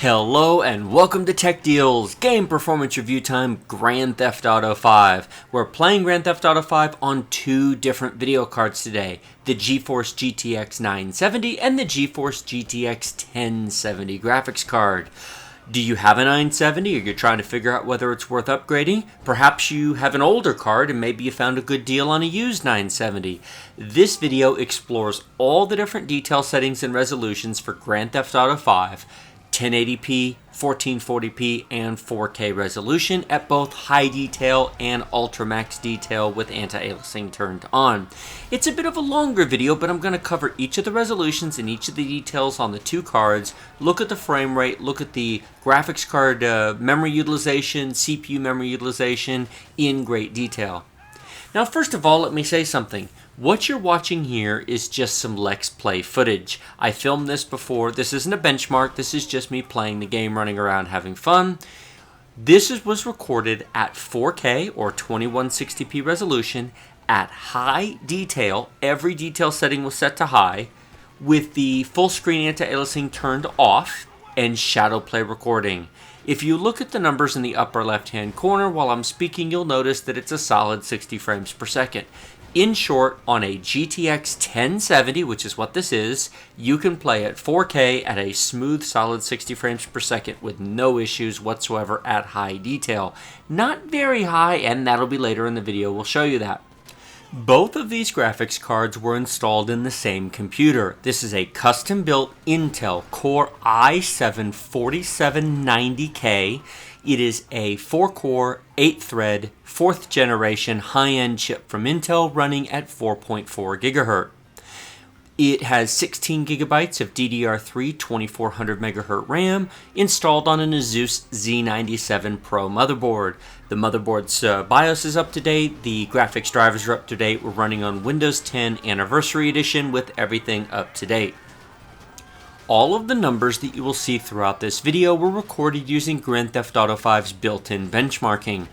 Hello and welcome to Tech Deals, game performance review time, Grand Theft Auto 5. We're playing Grand Theft Auto 5 on two different video cards today, the GeForce GTX 970 and the GeForce GTX 1070 graphics card. Do you have a 970 or you're trying to figure out whether it's worth upgrading? Perhaps you have an older card and maybe you found a good deal on a used 970. This video explores all the different detail settings and resolutions for Grand Theft Auto 5, 1080p, 1440p, and 4K resolution at both high detail and ultra max detail with anti-aliasing turned on. It's a bit of a longer video, but I'm going to cover each of the resolutions and each of the details on the two cards, look at the frame rate, look at the graphics card memory utilization, CPU memory utilization in great detail. Now, first of all, let me say something. What you're watching here is just some Let's Play footage. I filmed this before. This isn't a benchmark. This is just me playing the game, running around, having fun. This was recorded at 4K or 2160p resolution at high detail. Every detail setting was set to high with the full screen anti-aliasing turned off and shadow play recording. If you look at the numbers in the upper left-hand corner while I'm speaking, you'll notice that it's a solid 60 frames per second. In short, on a GTX 1070, which is what this is, you can play at 4K at a smooth, solid 60 frames per second with no issues whatsoever at high detail. Not very high, and that'll be later in the video, we'll show you that. Both of these graphics cards were installed in the same computer. This is a custom-built Intel Core i7-4790K. It is a 4-core, 8-thread, 4th generation high-end chip from Intel running at 4.4 GHz. It has 16 gigabytes of DDR3 2400 MHz RAM installed on an Asus Z97 Pro motherboard. The motherboard's BIOS is up to date, the graphics drivers are up to date. We're running on Windows 10 Anniversary Edition with everything up to date. All of the numbers that you will see throughout this video were recorded using Grand Theft Auto 5's built-in benchmarking.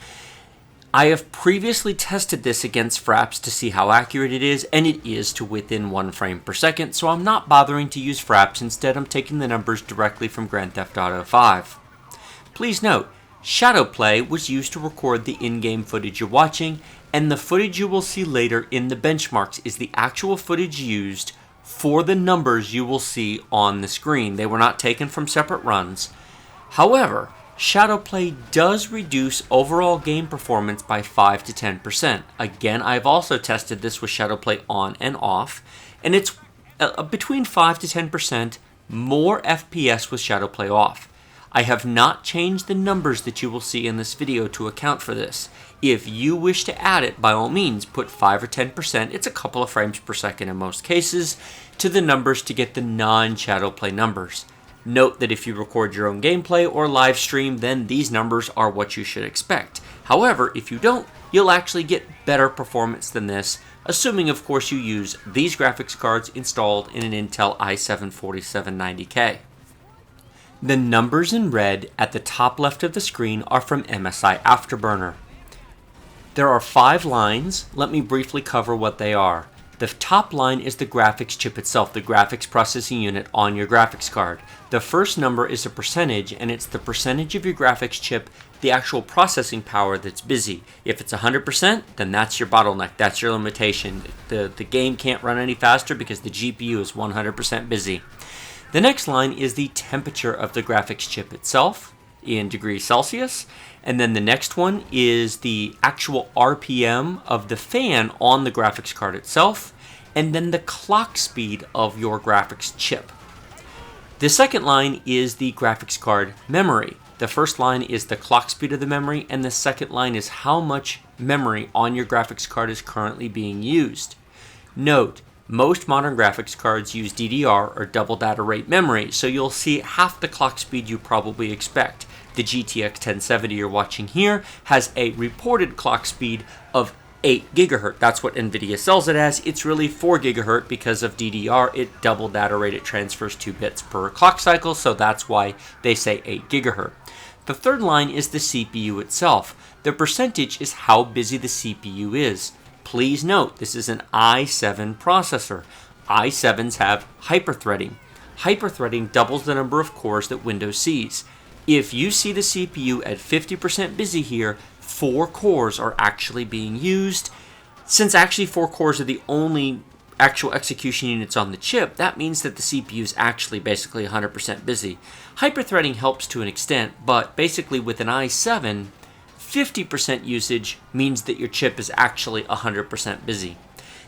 I have previously tested this against Fraps to see how accurate it is, and it is to within 1 frame per second, so I'm not bothering to use Fraps. Instead, I'm taking the numbers directly from Grand Theft Auto 5. Please note, shadow play was used to record the in-game footage you're watching, and the footage you will see later in the benchmarks is the actual footage used for the numbers you will see on the screen. They were not taken from separate runs. However, shadow play does reduce overall game performance by 5 to 10%. Again, I've also tested this with shadow play on and off, and it's between 5 to 10% more FPS with shadow play off. I have not changed the numbers that you will see in this video to account for this. If you wish to add it, by all means, put 5 or 10%, it's a couple of frames per second in most cases, to the numbers to get the non-shadow play numbers. Note that if you record your own gameplay or live stream, then these numbers are what you should expect. However, if you don't, you'll actually get better performance than this, assuming of course you use these graphics cards installed in an Intel i7-4790K. The numbers in red at the top left of the screen are from MSI Afterburner. There are 5 lines. Let me briefly cover what they are. The top line is the graphics chip itself, the graphics processing unit on your graphics card. The first number is a percentage, and it's the percentage of your graphics chip, the actual processing power that's busy. If it's 100%, then that's your bottleneck, that's your limitation. The game can't run any faster because the GPU is 100% busy. The next line is the temperature of the graphics chip itself in degrees Celsius. And then the next one is the actual RPM of the fan on the graphics card itself, and then the clock speed of your graphics chip. The second line is the graphics card memory. The first line is the clock speed of the memory, and the second line is how much memory on your graphics card is currently being used. Note, most modern graphics cards use DDR or double data rate memory, so you'll see half the clock speed you probably expect. The GTX 1070 you're watching here has a reported clock speed of 8 GHz. That's what NVIDIA sells it as. It's really 4 GHz because of DDR. It double data rate. It transfers 2 bits per clock cycle, so that's why they say 8 GHz. The third line is the CPU itself. The percentage is how busy the CPU is. Please note, this is an i7 processor. i7s have hyperthreading. Hyperthreading doubles the number of cores that Windows sees. If you see the CPU at 50% busy here, 4 cores are actually being used. Since actually 4 cores are the only actual execution units on the chip, that means that the CPU is actually basically 100% busy. Hyperthreading helps to an extent, but basically with an i7, 50% usage means that your chip is actually 100% busy.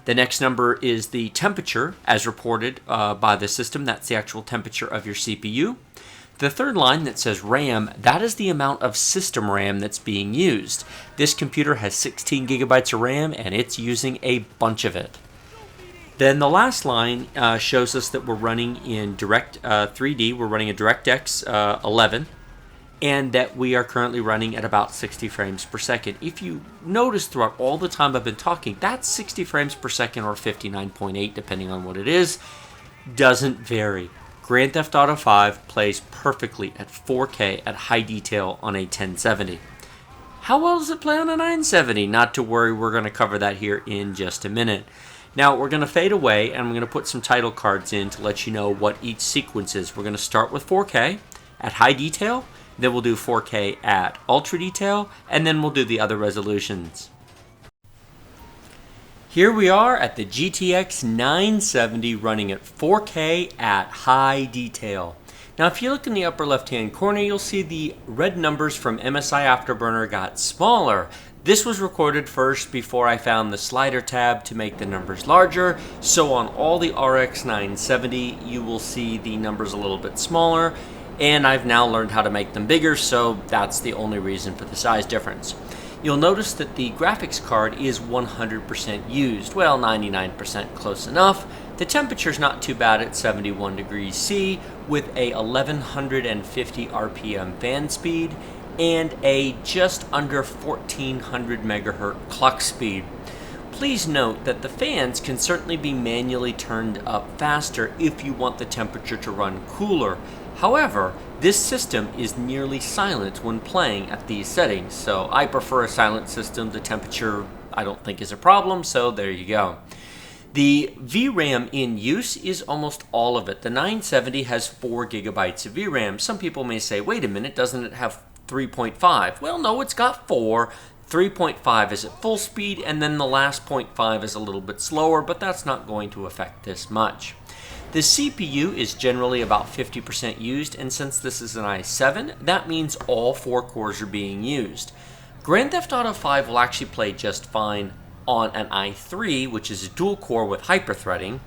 The next number is the temperature as reported by the system. That's the actual temperature of your CPU. The third line that says RAM, that is the amount of system RAM that's being used. This computer has 16 gigabytes of RAM and it's using a bunch of it. Then the last line shows us that we're running in Direct 3D, we're running a DirectX 11, and that we are currently running at about 60 frames per second. If you notice throughout all the time I've been talking, that's 60 frames per second or 59.8 depending on what it is. Doesn't vary. Grand Theft Auto 5 plays perfectly at 4K at high detail on a 1070. How well does it play on a 970? Not to worry, we're going to cover that here in just a minute. Now we're going to fade away and I'm going to put some title cards in to let you know what each sequence is. We're going to start with 4K at high detail, then we'll do 4K at ultra detail, and then we'll do the other resolutions. Here we are at the GTX 970 running at 4K at high detail. Now if you look in the upper left hand corner, you'll see the red numbers from MSI Afterburner got smaller. This was recorded first before I found the slider tab to make the numbers larger, so on all the RX 970 you will see the numbers a little bit smaller, and I've now learned how to make them bigger, so that's the only reason for the size difference. You'll notice that the graphics card is 100% used. Well, 99% close enough. The temperature's not too bad at 71 degrees C with a 1150 RPM fan speed and a just under 1400 megahertz clock speed. Please note that the fans can certainly be manually turned up faster if you want the temperature to run cooler. However, this system is nearly silent when playing at these settings, so I prefer a silent system. The temperature I don't think is a problem, so there you go. The VRAM in use is almost all of it. The 970 has 4 gigabytes of VRAM. Some people may say, wait a minute, doesn't it have 3.5? Well, no, it's got 4. 3.5 is at full speed, and then the last 0.5 is a little bit slower, but that's not going to affect this much. The CPU is generally about 50% used, and since this is an i7, that means all 4 cores are being used. Grand Theft Auto 5 will actually play just fine on an i3, which is a dual core with hyperthreading,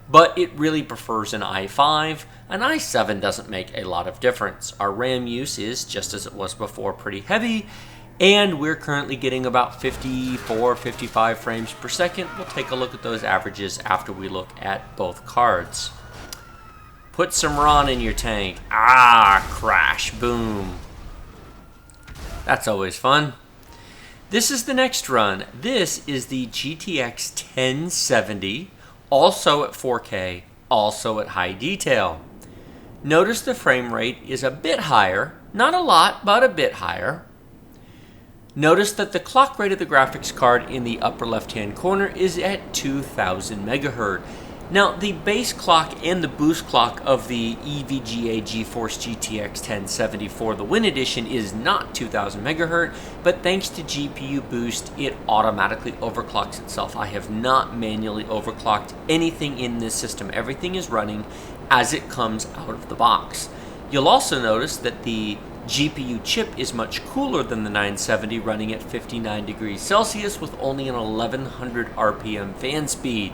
but it really prefers an i5. An i7 doesn't make a lot of difference. Our RAM use is, just as it was before, pretty heavy, and we're currently getting about 54, 55 frames per second. We'll take a look at those averages after we look at both cards. Put some RON in your tank. Ah, crash, boom. That's always fun. This is the next run. This is the GTX 1070, also at 4K, also at high detail. Notice the frame rate is a bit higher, not a lot, but a bit higher. Notice that the clock rate of the graphics card in the upper left-hand corner is at 2000 megahertz. Now, the base clock and the boost clock of the EVGA GeForce GTX 1070 for the Win Edition is not 2000 megahertz, but thanks to GPU boost, it automatically overclocks itself. I have not manually overclocked anything in this system. Everything is running as it comes out of the box. You'll also notice that the GPU chip is much cooler than the 970, running at 59 degrees Celsius with only an 1100 RPM fan speed.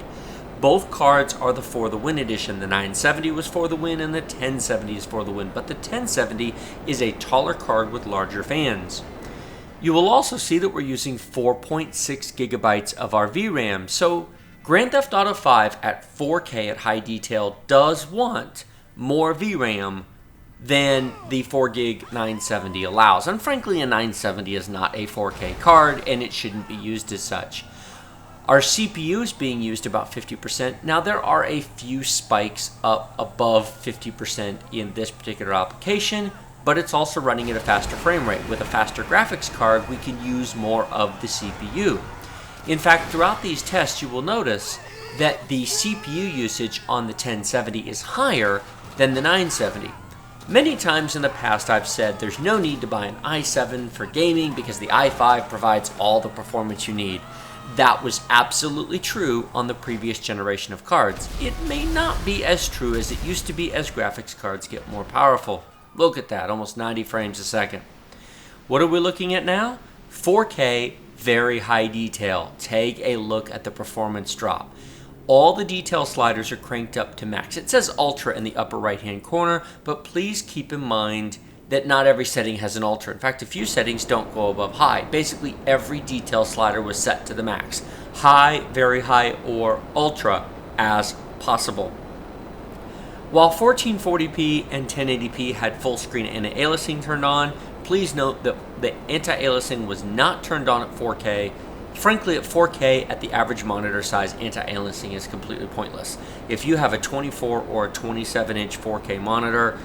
Both cards are for the Win Edition. The 970 was for the Win and the 1070 is for the Win, but the 1070 is a taller card with larger fans. You will also see that we're using 4.6 gigabytes of our VRAM, so Grand Theft Auto 5 at 4K at high detail does want more VRAM than the 4 gig 970 allows. And frankly, a 970 is not a 4K card and it shouldn't be used as such. Our CPU is being used about 50%. Now there are a few spikes up above 50% in this particular application, but it's also running at a faster frame rate. With a faster graphics card, we can use more of the CPU. In fact, throughout these tests, you will notice that the CPU usage on the 1070 is higher, than the 970. Many times in the past I've said there's no need to buy an i7 for gaming because the i5 provides all the performance you need. That was absolutely true on the previous generation of cards. It may not be as true as it used to be as graphics cards get more powerful. Look at that, almost 90 frames a second. What are we looking at now? 4K, very high detail. Take a look at the performance drop. All the detail sliders are cranked up to max. It says Ultra in the upper right-hand corner, but please keep in mind that not every setting has an Ultra. In fact, a few settings don't go above high. Basically, every detail slider was set to the max. High, very high, or Ultra as possible. While 1440p and 1080p had full screen anti-aliasing turned on, please note that the anti-aliasing was not turned on at 4K. Frankly, at 4K, at the average monitor size, anti-aliasing is completely pointless. If you have a 24 or a 27-inch 4K monitor,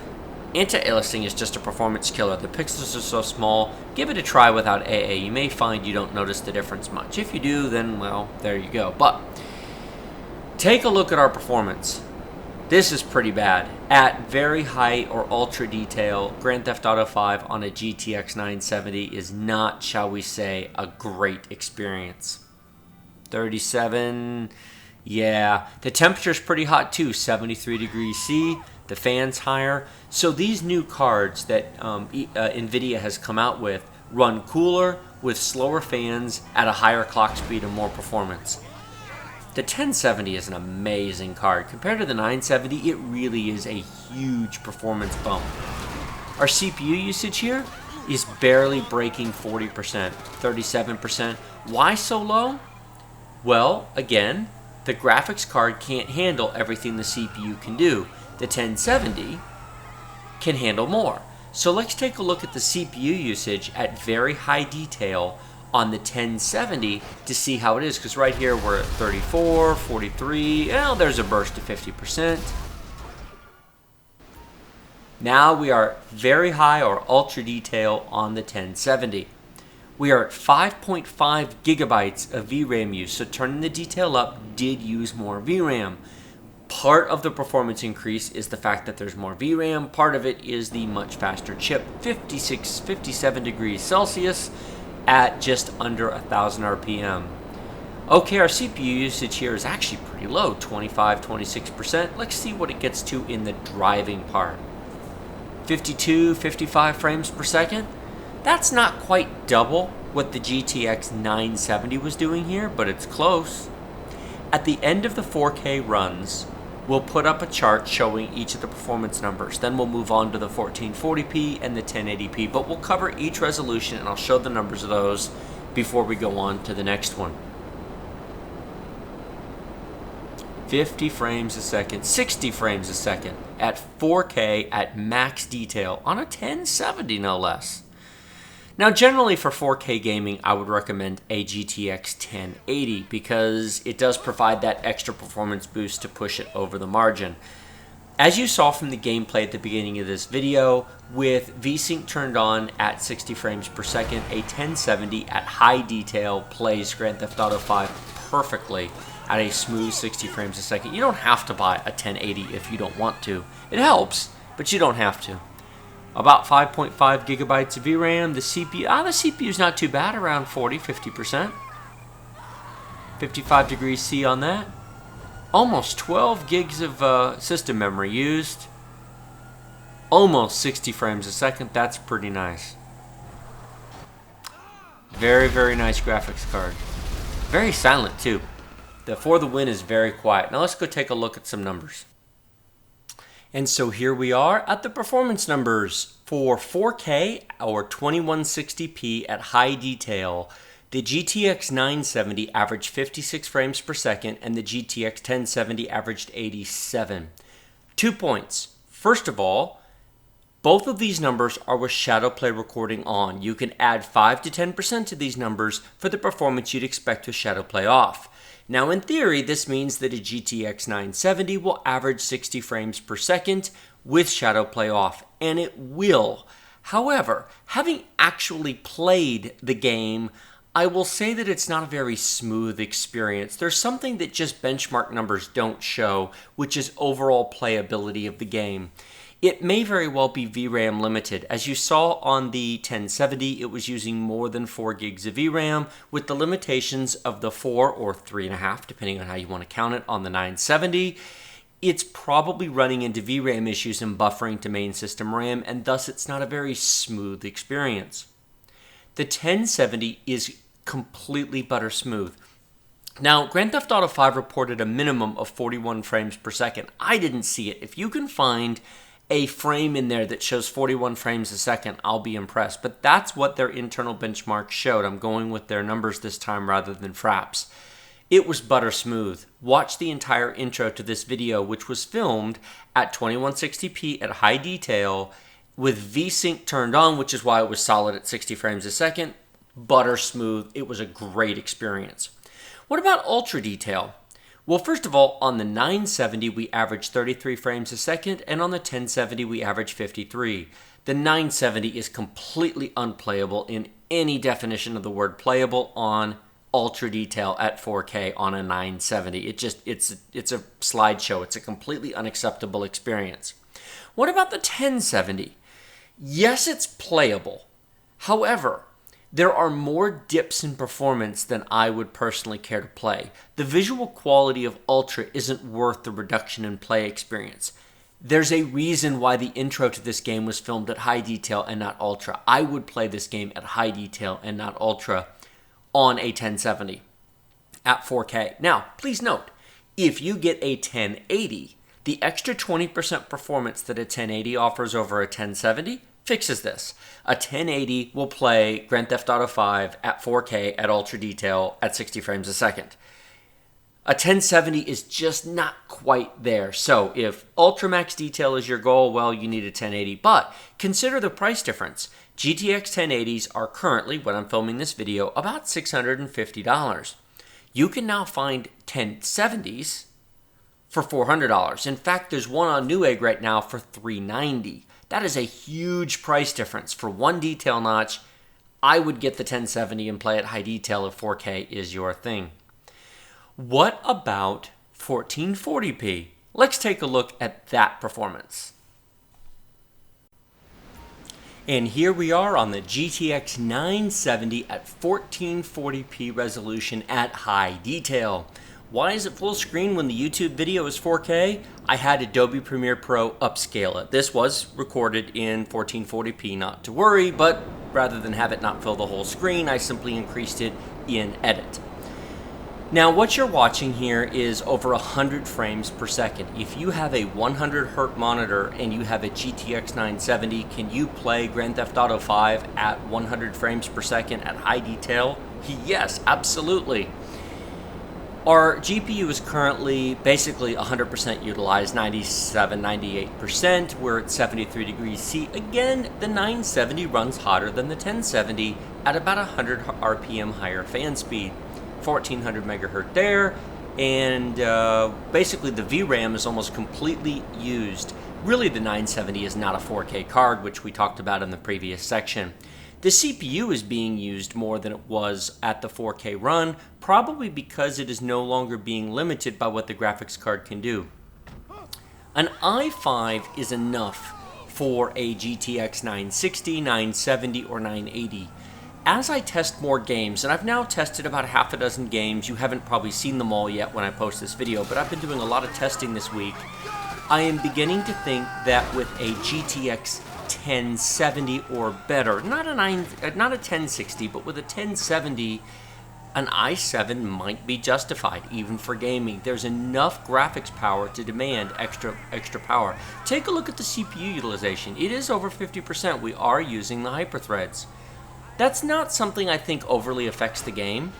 anti-aliasing is just a performance killer. The pixels are so small, give it a try without AA. You may find you don't notice the difference much. If you do, then, well, there you go. But take a look at our performance. This is pretty bad. At very high or ultra detail, Grand Theft Auto 5 on a GTX 970 is not, shall we say, a great experience. 37, yeah. The temperature's pretty hot too, 73 degrees C. The fan's higher. So these new cards that NVIDIA has come out with run cooler with slower fans at a higher clock speed and more performance. The 1070 is an amazing card. Compared to the 970, it really is a huge performance bump. Our CPU usage here is barely breaking 40%, 37%. Why so low? Well, again, the graphics card can't handle everything the CPU can do. The 1070 can handle more. So let's take a look at the CPU usage at very high detail on the 1070 to see how it is, because right here we're at 34, 43, well, there's a burst to 50%. Now we are very high or ultra detail on the 1070. We are at 5.5 gigabytes of VRAM use, so turning the detail up did use more VRAM. Part of the performance increase is the fact that there's more VRAM. Part of it is the much faster chip, 57 degrees Celsius at just under 1,000 RPM. Okay, our CPU usage here is actually pretty low, 26%. Let's see what it gets to in the driving part. 55 frames per second. That's not quite double what the GTX 970 was doing here, but it's close. At the end of the 4K runs, we'll put up a chart showing each of the performance numbers. Then we'll move on to the 1440p and the 1080p, but we'll cover each resolution and I'll show the numbers of those before we go on to the next one. 50 frames a second, 60 frames a second at 4K at max detail on a 1070 no less. Now, generally for 4K gaming, I would recommend a GTX 1080 because it does provide that extra performance boost to push it over the margin. As you saw from the gameplay at the beginning of this video, with VSync turned on at 60 frames per second, a 1070 at high detail plays Grand Theft Auto 5 perfectly at a smooth 60 frames a second. You don't have to buy a 1080 if you don't want to. It helps, but you don't have to. About 5.5 gigabytes of VRAM. The CPU is not too bad, around 50%. 55 degrees C on that. Almost 12 gigs of system memory used. Almost 60 frames a second. That's pretty nice. Very, very nice graphics card. Very silent too. The For the Win is very quiet. Now let's go take a look at some numbers. And so here we are at the performance numbers. For 4K or 2160p at high detail, the GTX 970 averaged 56 frames per second and the GTX 1070 averaged 87. 2 points. First of all, both of these numbers are with Shadowplay recording on. You can add 5 to 10% to these numbers for the performance you'd expect with Shadowplay off. Now, in theory, this means that a GTX 970 will average 60 frames per second with Shadowplay off, and it will. However, having actually played the game, I will say that it's not a very smooth experience. There's something that just benchmark numbers don't show, which is overall playability of the game. It may very well be VRAM limited. As you saw on the 1070, it was using more than 4 gigs of VRAM with the limitations of the 4 or 3.5, depending on how you want to count it, on the 970. It's probably running into VRAM issues and buffering to main system RAM, and thus it's not a very smooth experience. The 1070 is completely butter smooth. Now, Grand Theft Auto 5 reported a minimum of 41 frames per second. I didn't see it. If you can find a frame in there that shows 41 frames a second, I'll be impressed. But that's what their internal benchmark showed. I'm going with their numbers this time rather than fraps. It was butter smooth. Watch the entire intro to this video, which was filmed at 2160p at high detail with VSync turned on, which is why it was solid at 60 frames a second. Butter smooth. It was a great experience. What about ultra detail? Well, first of all, on the 970, we averaged 33 frames a second, and on the 1070, we averaged 53. The 970 is completely unplayable in any definition of the word playable on ultra detail at 4K on a 970. It's a slideshow. It's a completely unacceptable experience. What about the 1070? Yes, it's playable. However, there are more dips in performance than I would personally care to play. The visual quality of Ultra isn't worth the reduction in play experience. There's a reason why the intro to this game was filmed at high detail and not Ultra. I would play this game at high detail and not Ultra on a 1070 at 4K. Now, please note, if you get a 1080, the extra 20% performance that a 1080 offers over a 1070 fixes this. A 1080 will play Grand Theft Auto 5 at 4K at ultra detail at 60 frames a second. A 1070 is just not quite there. So if ultra max detail is your goal, well, you need a 1080. But consider the price difference. GTX 1080s are currently, when I'm filming this video, about $650. You can now find 1070s for $400. In fact, there's one on Newegg right now for $390. That is a huge price difference. For one detail notch, I would get the 1070 and play at high detail if 4K is your thing. What about 1440p? Let's take a look at that performance. And here we are on the GTX 970 at 1440p resolution at high detail. Why is it full screen when the YouTube video is 4K? I had Adobe Premiere Pro upscale it. This was recorded in 1440p, not to worry, but rather than have it not fill the whole screen, I simply increased it in Edit. Now, what you're watching here is over 100 frames per second. If you have a 100 Hz monitor and you have a GTX 970, can you play Grand Theft Auto 5 at 100 frames per second at high detail? Yes, absolutely. Our GPU is currently basically 100% utilized, 97, 98%. We're at 73 degrees C. Again, the 970 runs hotter than the 1070 at about 100 RPM higher fan speed. 1400 megahertz there, and basically the VRAM is almost completely used. Really, the 970 is not a 4K card, which we talked about in the previous section. The CPU is being used more than it was at the 4K run, probably because it is no longer being limited by what the graphics card can do. An i5 is enough for a GTX 960, 970, or 980. As I test more games, and I've now tested about half a dozen games, you haven't probably seen them all yet when I post this video, but I've been doing a lot of testing this week, I am beginning to think that with a GTX 1070 or better, not a 1060, but with a 1070, an i7 might be justified, even for gaming. There's enough graphics power to demand extra power. Take a look at the CPU utilization. It is over 50%. We are using the hyperthreads. That's not something I think overly affects the game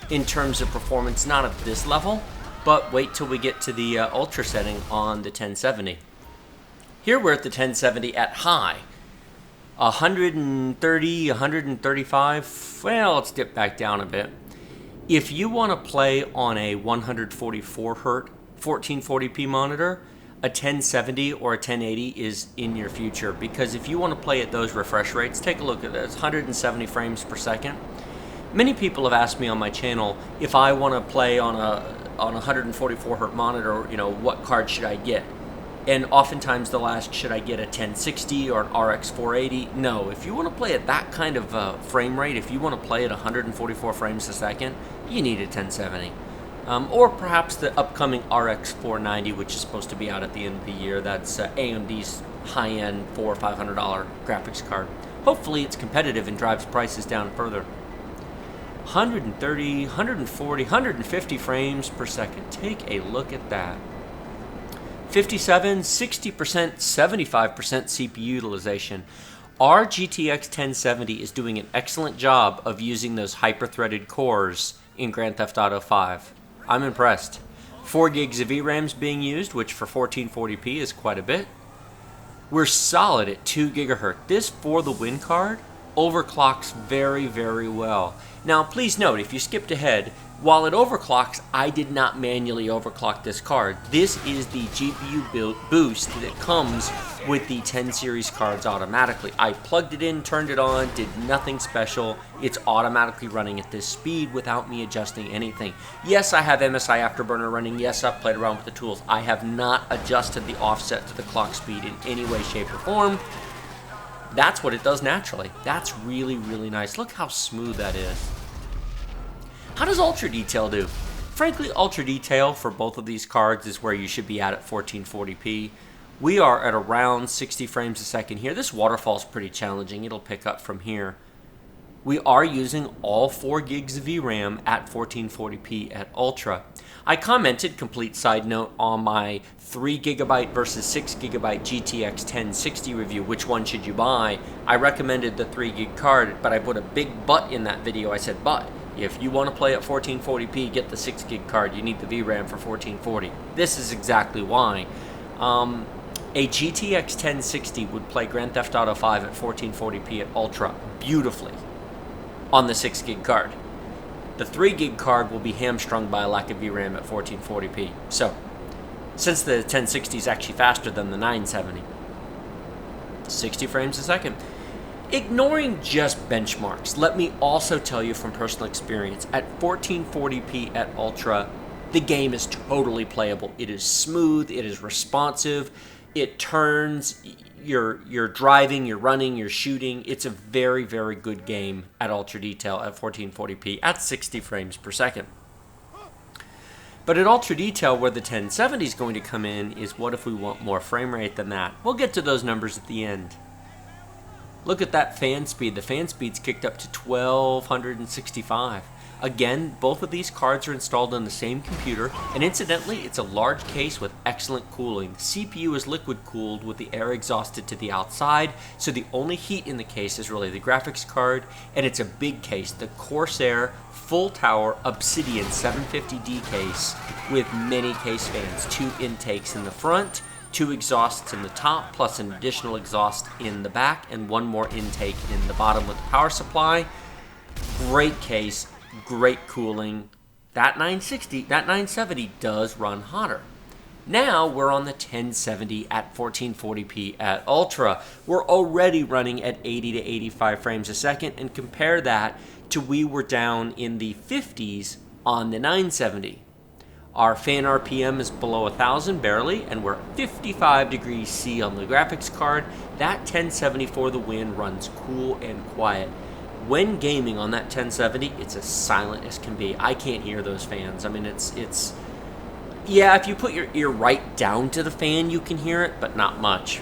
in terms of performance, not at this level, but wait till we get to the ultra setting on the 1070. Here we're at the 1070 at high. 130, 135, well, let's dip back down a bit. If you want to play on a 144 Hz 1440p monitor, a 1070 or a 1080 is in your future, because if you want to play at those refresh rates, take a look at this, 170 frames per second. Many people have asked me on my channel if I want to play on a 144 hertz monitor, what card should I get? And oftentimes they'll ask, should I get a 1060 or an RX 480? No, if you want to play at that kind of frame rate, if you want to play at 144 frames a second, you need a 1070. Or perhaps the upcoming RX 490, which is supposed to be out at the end of the year. That's AMD's high-end $400 or $500 graphics card. Hopefully it's competitive and drives prices down further. 130, 140, 150 frames per second. Take a look at that. 57, 60%, 75% CPU utilization. Our GTX 1070 is doing an excellent job of using those hyper-threaded cores in Grand Theft Auto 5. I'm impressed. 4 gigs of VRAMs being used, which for 1440p is quite a bit. We're solid at 2 gigahertz. This For the Win card overclocks very, very well. Now, please note, if you skipped ahead, while it overclocks, I did not manually overclock this card. This is the GPU boost that comes with the 10 series cards automatically. I plugged it in, turned it on, did nothing special. It's automatically running at this speed without me adjusting anything. Yes, I have MSI Afterburner running. Yes, I've played around with the tools. I have not adjusted the offset to the clock speed in any way, shape, or form. That's what it does naturally. That's really, really nice. Look how smooth that is. How does Ultra Detail do? Frankly, Ultra Detail for both of these cards is where you should be at 1440p. We are at around 60 frames a second here. This waterfall is pretty challenging. It'll pick up from here. We are using all 4 gigs of VRAM at 1440p at Ultra. I commented, complete side note, on my 3GB versus 6GB GTX 1060 review. Which one should you buy? I recommended the 3GB card, but I put a big but in that video. I said, but if you want to play at 1440p, get the 6GB card. You need the VRAM for 1440. This is exactly why. A GTX 1060 would play Grand Theft Auto 5 at 1440p at Ultra beautifully on the 6GB card. The 3GB card will be hamstrung by a lack of VRAM at 1440p. So, since the 1060 is actually faster than the 970, 60 frames a second. Ignoring just benchmarks, let me also tell you from personal experience, at 1440p at Ultra, the game is totally playable. It is smooth, it is responsive, it turns, you're driving, you're running, you're shooting. It's a very, very good game at Ultra Detail at 1440p at 60 frames per second. But at Ultra Detail, where the 1070 is going to come in, is what if we want more frame rate than that? We'll get to those numbers at the end. Look at that fan speed. The fan speed's kicked up to 1265. Again, both of these cards are installed on the same computer, and incidentally, it's a large case with excellent cooling. The CPU is liquid cooled with the air exhausted to the outside, so the only heat in the case is really the graphics card, and it's a big case, the Corsair Full Tower Obsidian 750D case with many case fans, 2 intakes in the front, 2 exhausts in the top, plus an additional exhaust in the back, and 1 more intake in the bottom with the power supply. Great case, great cooling. That 970 does run hotter. Now we're on the 1070 at 1440p at Ultra. We're already running at 80 to 85 frames a second, and compare that to we were down in the 50s on the 970. Our fan RPM is below 1,000 barely, and we're 55 degrees C on the graphics card. That 1070 For the Win runs cool and quiet. When gaming on that 1070, it's as silent as can be. I can't hear those fans. I mean, it's yeah, if you put your ear right down to the fan, you can hear it, but not much.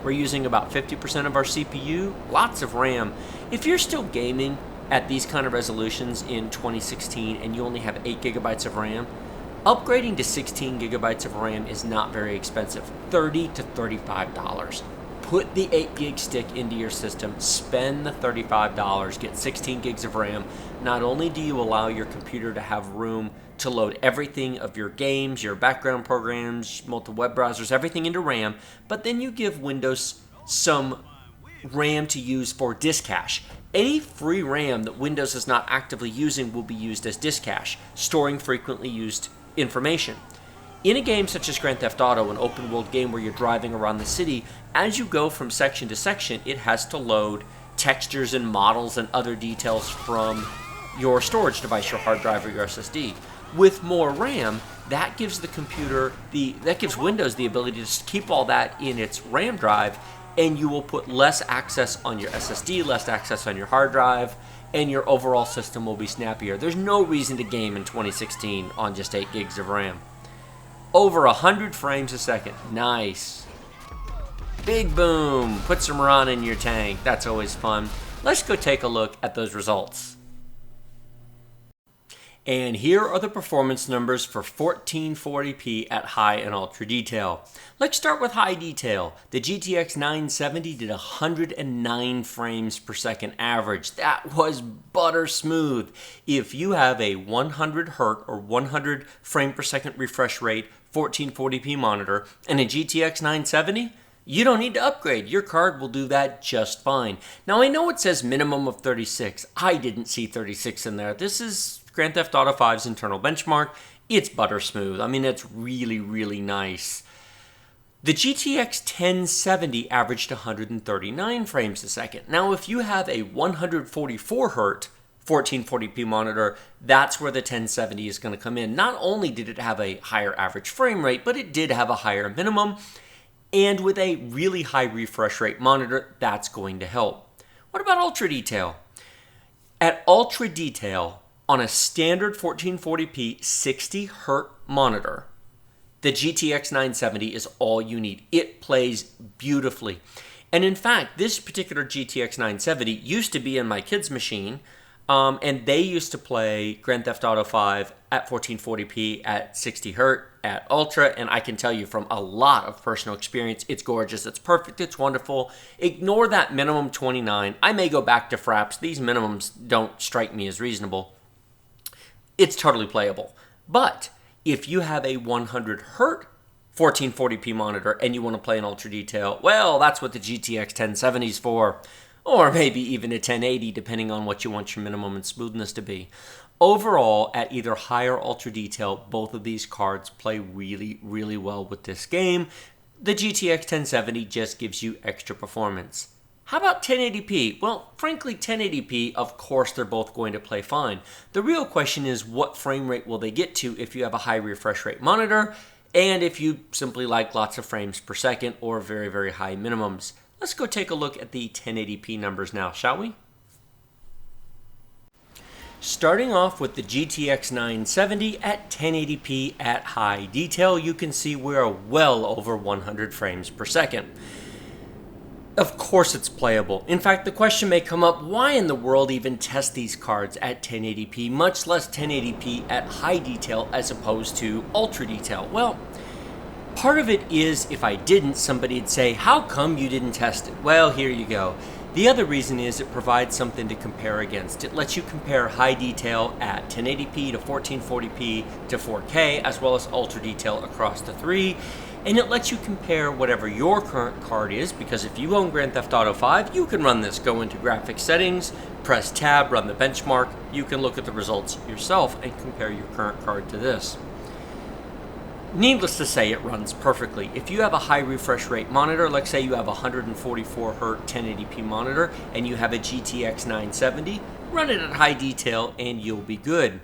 We're using about 50% of our CPU, lots of RAM. If you're still gaming at these kind of resolutions in 2016 and you only have 8 gigabytes of RAM, upgrading to 16 gigabytes of RAM is not very expensive, $30 to $35. Put the 8 gig stick into your system, spend the $35, get 16 gigs of RAM. Not only do you allow your computer to have room to load everything of your games, your background programs, multiple web browsers, everything into RAM, but then you give Windows some RAM to use for disk cache. Any free RAM that Windows is not actively using will be used as disk cache, storing frequently used information. In a game such as Grand Theft Auto, an open world game where you're driving around the city, as you go from section to section, it has to load textures and models and other details from your storage device, your hard drive or your SSD. With more RAM, that gives the computer that gives Windows the ability to just keep all that in its RAM drive, and you will put less access on your SSD, less access on your hard drive, and your overall system will be snappier. There's no reason to game in 2016 on just 8 gigs of RAM. Over 100 frames a second. Nice. Big boom. Put some Ron in your tank. That's always fun. Let's go take a look at those results. And here are the performance numbers for 1440p at high and ultra detail. Let's start with high detail. The GTX 970 did 109 frames per second average. That was butter smooth. If you have a 100 Hz or 100 frame per second refresh rate 1440p monitor and a GTX 970, you don't need to upgrade. Your card will do that just fine. Now I know it says minimum of 36. I didn't see 36 in there. This is Grand Theft Auto 5's internal benchmark. It's butter smooth. I mean, it's really, really nice. The GTX 1070 averaged 139 frames a second. Now, if you have a 144 Hz 1440p monitor, that's where the 1070 is going to come in. Not only did it have a higher average frame rate, but it did have a higher minimum. And with a really high refresh rate monitor, that's going to help. What about ultra detail? At ultra detail, on a standard 1440p 60 Hz monitor, the GTX 970 is all you need. It plays beautifully. And in fact, this particular GTX 970 used to be in my kids' machine, and they used to play Grand Theft Auto 5 at 1440p at 60 Hz at Ultra, and I can tell you from a lot of personal experience, it's gorgeous, it's perfect, it's wonderful. Ignore that minimum 29. I may go back to fraps. These minimums don't strike me as reasonable. It's totally playable. But if you have a 100 Hz 1440p monitor and you want to play in ultra detail, well, that's what the GTX 1070 is for. Or maybe even a 1080, depending on what you want your minimum and smoothness to be. Overall, at either high or ultra detail, both of these cards play really, really well with this game. The GTX 1070 just gives you extra performance. How about 1080p? Well, frankly, 1080p, of course, they're both going to play fine. The real question is, what frame rate will they get to if you have a high refresh rate monitor, and if you simply like lots of frames per second or very, very high minimums? Let's go take a look at the 1080p numbers now, shall we? Starting off with the GTX 970 at 1080p at high detail, you can see we're well over 100 frames per second. Of course it's playable. In fact, the question may come up, why in the world even test these cards at 1080p, much less 1080p at high detail as opposed to ultra detail? Well, part of it is, if I didn't, somebody'd say, how come you didn't test it? Well, here you go. The other reason is it provides something to compare against. It lets you compare high detail at 1080p to 1440p to 4K, as well as ultra detail across the three. And it lets you compare whatever your current card is, because if you own Grand Theft Auto 5, you can run this. Go into graphics settings, press tab, run the benchmark. You can look at the results yourself and compare your current card to this. Needless to say, it runs perfectly. If you have a high refresh rate monitor, let's say you have a 144 Hz 1080p monitor and you have a GTX 970, run it at high detail and you'll be good.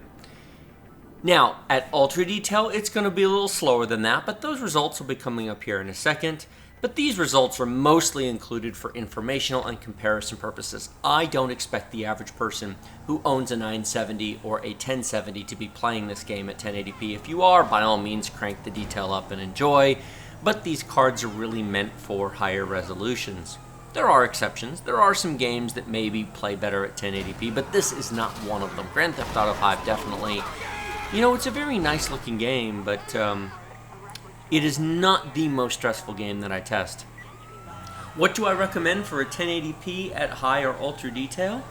Now, at ultra detail, it's going to be a little slower than that, but those results will be coming up here in a second. But these results are mostly included for informational and comparison purposes. I don't expect the average person who owns a 970 or a 1070 to be playing this game at 1080p. If you are, by all means, crank the detail up and enjoy. But these cards are really meant for higher resolutions. There are exceptions. There are some games that maybe play better at 1080p, but this is not one of them. Grand Theft Auto 5 definitely. You know, it's a very nice looking game, but it is not the most stressful game that I test. What do I recommend for a 1080p at high or ultra detail?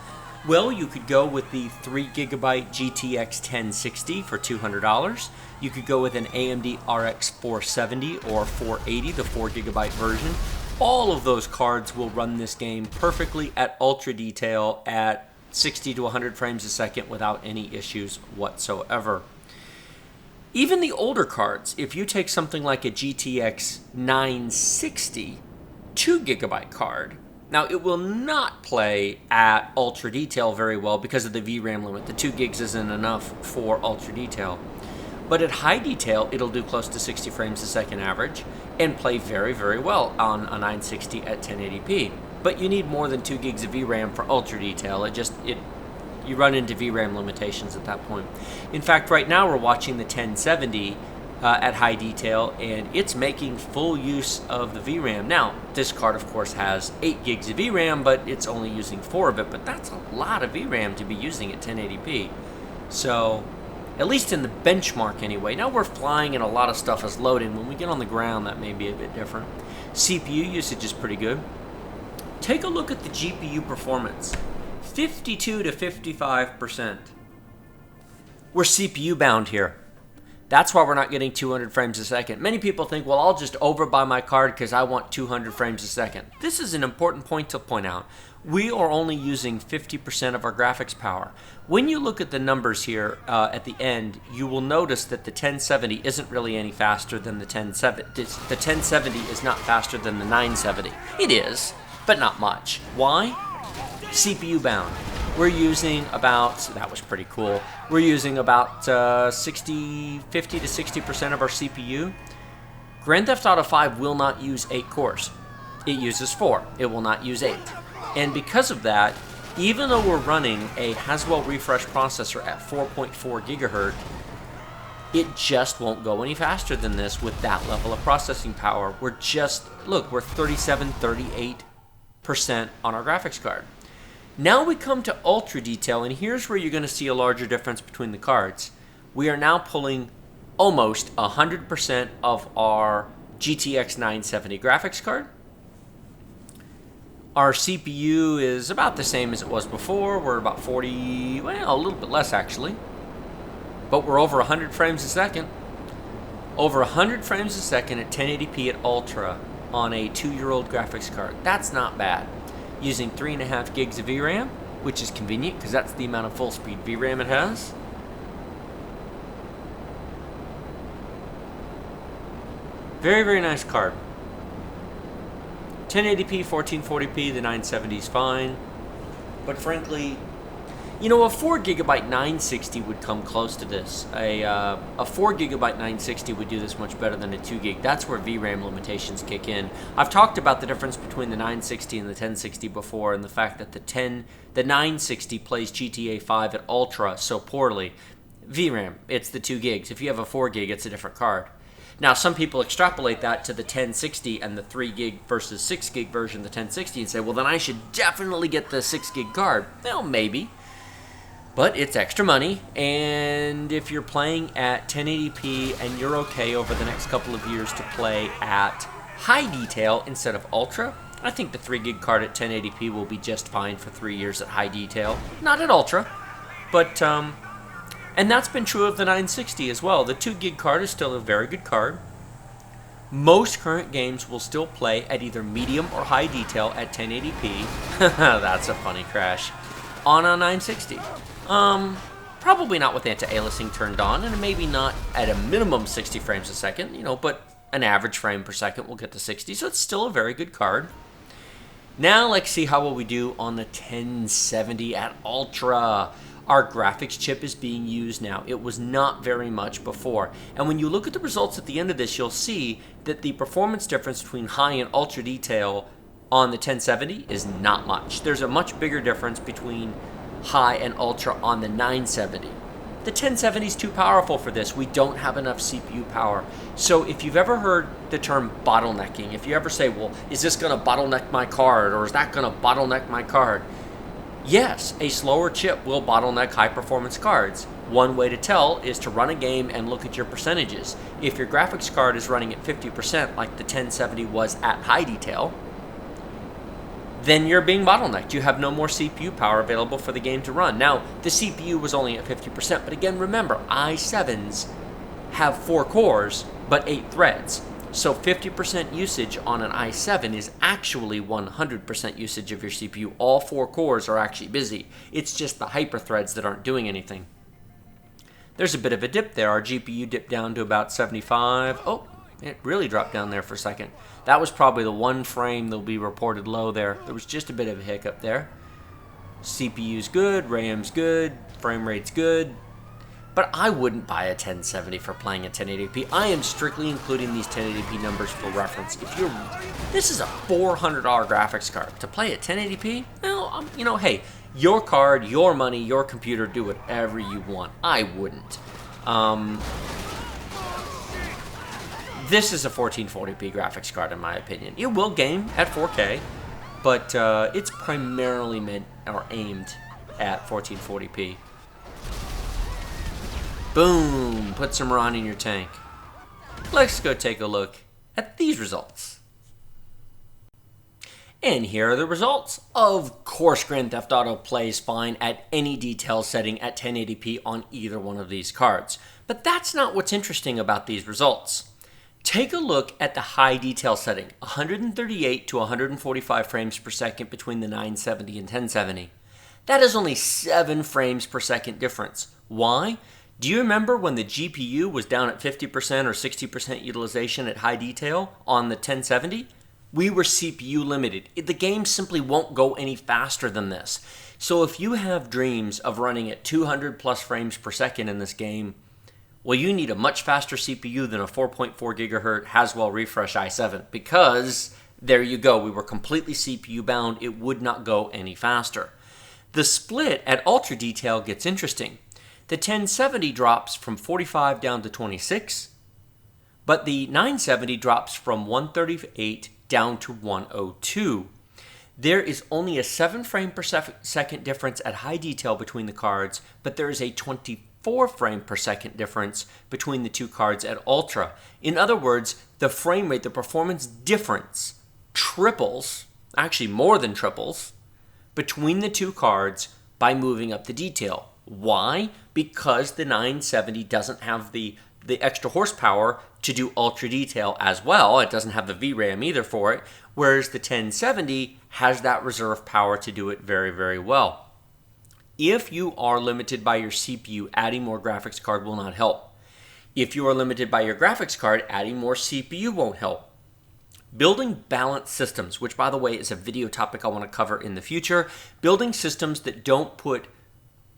Well, you could go with the 3GB GTX 1060 for $200. You could go with an AMD RX 470 or 480, the 4GB version. All of those cards will run this game perfectly at ultra detail at 60 to 100 frames a second without any issues whatsoever. Even the older cards, if you take something like a GTX 960 2GB card, Now, it will not play at ultra detail very well because of the VRAM limit. The 2 gigs isn't enough for ultra detail. But at high detail, it'll do close to 60 frames a second average and play very, very well on a 960 at 1080p. But you need more than 2 gigs of VRAM for ultra detail. You run into VRAM limitations at that point. In fact, right now we're watching the 1070 at high detail, and it's making full use of the VRAM. Now, this card, of course, has 8 gigs of VRAM, but it's only using 4 of it. But that's a lot of VRAM to be using at 1080p. So, at least in the benchmark anyway. Now we're flying and a lot of stuff is loading. When we get on the ground, that may be a bit different. CPU usage is pretty good. Take a look at the GPU performance. 52 to 55%. We're CPU bound here. That's why we're not getting 200 frames a second. Many people think, well, I'll just overbuy my card because I want 200 frames a second. This is an important point to point out. We are only using 50% of our graphics power. When you look at the numbers here at the end, you will notice that the 1070 isn't really any faster than the 1070. The 1070 is not faster than the 970. It is, but not much. Why? CPU bound. We're using about, that was pretty cool, we're using about 50 to 60% of our CPU. Grand Theft Auto 5 will not use 8 cores. It uses 4. It will not use 8. And because of that, even though we're running a Haswell refresh processor at 4.4 gigahertz, it just won't go any faster than this with that level of processing power. We're 37, 38% on our graphics card. Now we come to ultra detail, and here's where you're going to see a larger difference between the cards. We are now pulling almost 100% of our GTX 970 graphics card. Our CPU is about the same as it was before. We're about 40, well, a little bit less actually. But we're over 100 frames a second. Over 100 frames a second at 1080p at Ultra on a 2-year-old graphics card. That's not bad. Using 3.5 gigs of VRAM, which is convenient because that's the amount of full-speed VRAM it has. Very, very nice card. 1080p, 1440p, the 970 is fine. But frankly, you know, a 4GB 960 would come close to this. A 4GB 960 would do this much better than a 2GB. That's where VRAM limitations kick in. I've talked about the difference between the 960 and the 1060 before, and the fact that the 960 plays GTA 5 at Ultra so poorly. VRAM, it's the 2 gigs. If you have a 4GB, it's a different card. Now, some people extrapolate that to the 1060 and the 3GB versus 6GB version of the 1060 and say, well, then I should definitely get the 6GB card. Well, maybe. But it's extra money, and if you're playing at 1080p and you're okay over the next couple of years to play at high detail instead of ultra, I think the 3GB card at 1080p will be just fine for 3 years at high detail. Not at ultra, but, and that's been true of the 960 as well. The 2GB card is still a very good card. Most current games will still play at either medium or high detail at 1080p. That's a funny crash. On a 960. Probably not with anti-aliasing turned on, and maybe not at a minimum 60 frames a second, you know, but an average frame per second will get to 60, so it's still a very good card. Now let's see how well we do on the 1070 at Ultra. Our graphics chip is being used now. It was not very much before. And when you look at the results at the end of this, you'll see that the performance difference between high and ultra detail on the 1070 is not much. There's a much bigger difference between high and ultra on the 970. The 1070 is too powerful for this. We don't have enough CPU power. So if you've ever heard the term bottlenecking, if you ever say, well, is this going to bottleneck my card, or is that going to bottleneck my card? Yes, a slower chip will bottleneck high-performance cards. One way to tell is to run a game and look at your percentages. If your graphics card is running at 50% like the 1070 was at high detail, then you're being bottlenecked. You have no more CPU power available for the game to run. Now, the CPU was only at 50%, but again, remember, i7s have 4 cores, but 8 threads. So 50% usage on an i7 is actually 100% usage of your CPU. All 4 cores are actually busy. It's just the hyperthreads that aren't doing anything. There's a bit of a dip there. Our GPU dipped down to about 75. Oh, it really dropped down there for a second. That was probably the one frame that'll be reported low there. There was just a bit of a hiccup there. CPU's good, RAM's good, frame rate's good. But I wouldn't buy a 1070 for playing at 1080p. I am strictly including these 1080p numbers for reference. This is a $400 graphics card. To play at 1080p, well, hey, your card, your money, your computer, do whatever you want. I wouldn't. This is a 1440p graphics card, in my opinion. It will game at 4K, but it's primarily meant or aimed at 1440p. Boom! Put some RON in your tank. Let's go take a look at these results. And here are the results. Of course, Grand Theft Auto plays fine at any detail setting at 1080p on either one of these cards. But that's not what's interesting about these results. Take a look at the high detail setting, 138 to 145 frames per second between the 970 and 1070. That is only 7 frames per second difference. Why? Do you remember when the GPU was down at 50% or 60% utilization at high detail on the 1070? We were CPU limited. The game simply won't go any faster than this. So if you have dreams of running at 200 plus frames per second in this game, well, you need a much faster CPU than a 4.4 gigahertz Haswell refresh i7, because there you go, we were completely CPU bound. It would not go any faster. The split at ultra detail gets interesting. The 1070 drops from 45 down to 26, but the 970 drops from 138 down to 102. There is only a 7 frame per second difference at high detail between the cards, but there is a 24 frame per second difference between the two cards at ultra. In other words, the frame rate, the performance difference triples, actually more than triples, between the two cards by moving up the detail. Why? Because the 970 doesn't have the extra horsepower to do ultra detail as well. It doesn't have the VRAM either for it, whereas the 1070 has that reserve power to do it very, very well. If you are limited by your CPU, adding more graphics card will not help. If you are limited by your graphics card, adding more CPU won't help. Building balanced systems, which by the way is a video topic I want to cover in the future, building systems that don't put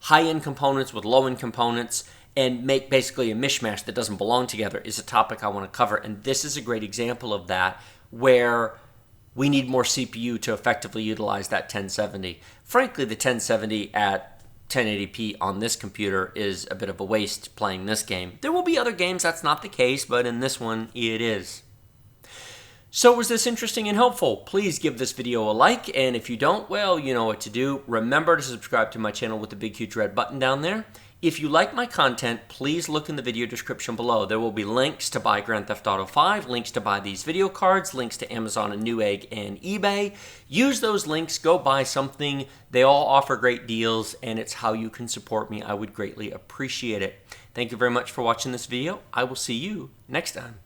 high-end components with low-end components and make basically a mishmash that doesn't belong together is a topic I want to cover. And this is a great example of that, where we need more CPU to effectively utilize that 1070. Frankly, the 1070 at 1080p on this computer is a bit of a waste playing this game. There will be other games that's not the case, but in this one, it is. So was this interesting and helpful? Please give this video a like, and if you don't, well, you know what to do. Remember to subscribe to my channel with the big huge red button down there. If you like my content, please look in the video description below. There will be links to buy Grand Theft Auto 5, links to buy these video cards, links to Amazon and Newegg and eBay. Use those links, go buy something. They all offer great deals, and it's how you can support me. I would greatly appreciate it. Thank you very much for watching this video. I will see you next time.